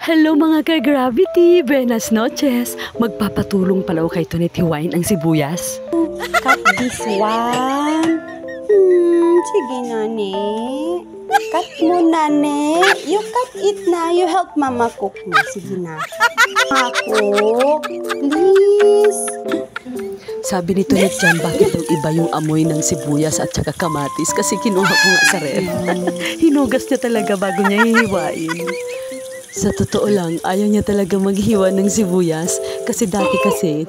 Hello mga ka-gravity! Buenas noches! Magpapatulong pala ako kay Tonet hiwain ang sibuyas. Cut this one. Sige, nani. Cut mo, nani. You cut it na. You help mama cook na. Sige na. Cook. Please. Sabi ni Tonet dyan, bakit daw iba yung amoy ng sibuyas at saka kamatis? Kasi kinuha ko nga sa ref. Hinugas niya talaga bago niya hihiwain. Sa totoo lang, ayaw niya talaga maghiwa ng sibuyas kasi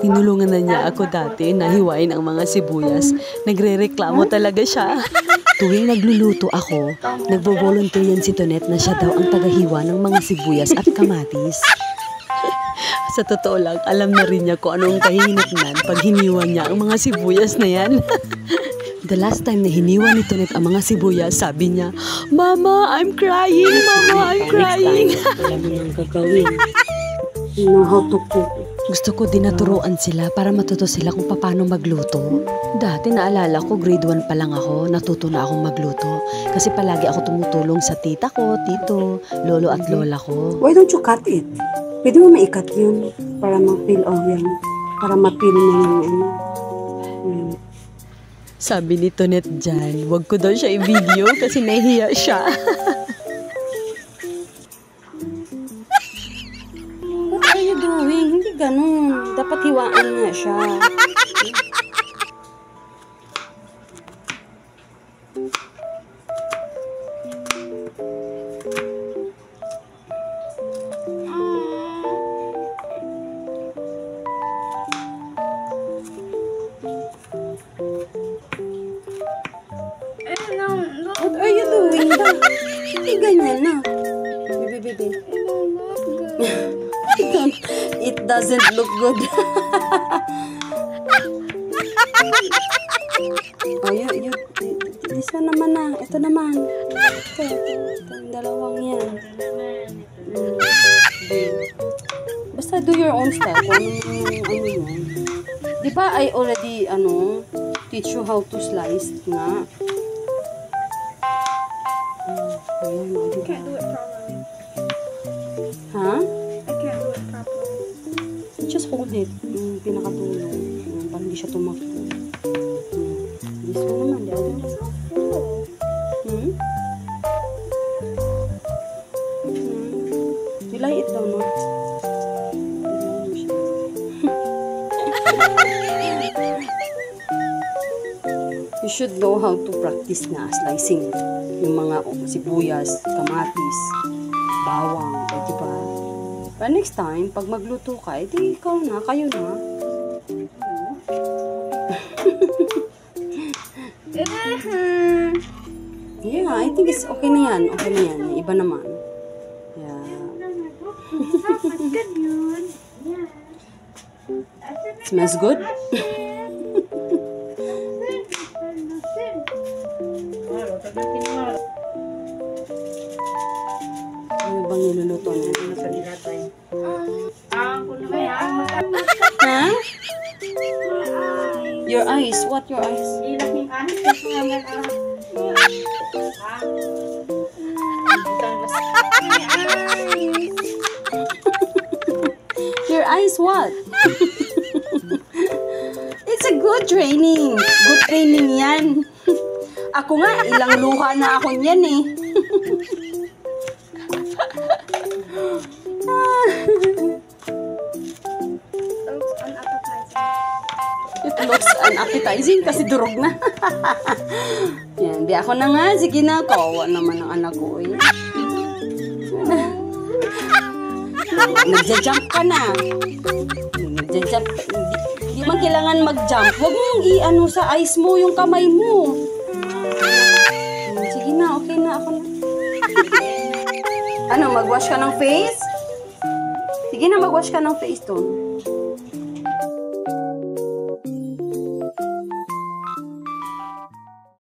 tinulungan na niya ako dati na hiwain ang mga sibuyas. Nagre-reklamo talaga siya. Tuwing nagluluto ako, nagbo-volunteer yan si Tonet na siya daw ang tagahiwa ng mga sibuyas at kamatis. Sa totoo lang, alam na rin niya kung anong kahihinatnan pag hiniwa niya ang mga sibuyas na yan. The last time na hiniwa ni Tonet ang mga sibuyas, sabi niya, "Mama, I'm crying! Mama, I'm crying!" Alam mo nang gagawin. You know how to cook. Gusto ko din naturuan sila para matuto sila kung paano magluto. Dati naalala ko, grade 1 pa lang ako, natuto na akong magluto. Kasi palagi ako tumutulong sa tita ko, tito, lolo at lola ko. Why don't you cut it? Pwede mo maikat yun para ma-peel off yan. Para ma-peel mo yung Sabi ni Tonet dyan, wag ko daw siya i-video kasi nahihiya siya. What are you doing? Hindi ganun. Dapat hiwaan nga siya. What are you doing? Hindi ganyan na. Baby. It doesn't look good. Oh, this one naman na. Ito naman. Ito, yung dalawang yan. Basta do your own style. Kung ano yan. Di ba I already, teach you how to slice nga. I can't do it properly. Huh? I can't do it properly. Just hold it. Yung pinakatulong. Para hindi siya tumakbo. This one naman. The other one. You lie it down, no? You should know how to practice na slicing yung mga sibuyas, kamatis, bawang, diba? But next time, pag magluto ka, edi ikaw na, kayo na. Yeah, I think it's okay na yan. Okay na yan. Yung iba naman. Yeah. Smells good? Ano bang niluluto niya? Huh? Your eyes? What your eyes? Your eyes what? It's a good training. Good training yan. Ako nga, ilang luha na ako niyan eh. It looks unappetizing kasi durog na. Yan, di ako na nga. Sige na, kawawa naman ang anak ko eh. Nagja-jump ka na. Nagja-jump. Di man kailangan mag-jump. Huwag mong i-ano sa eyes mo yung kamay mo. Sige na, okay na. Ako na. Ano, mag-wash ka ng face? Sige na, mag-wash ka ng face to.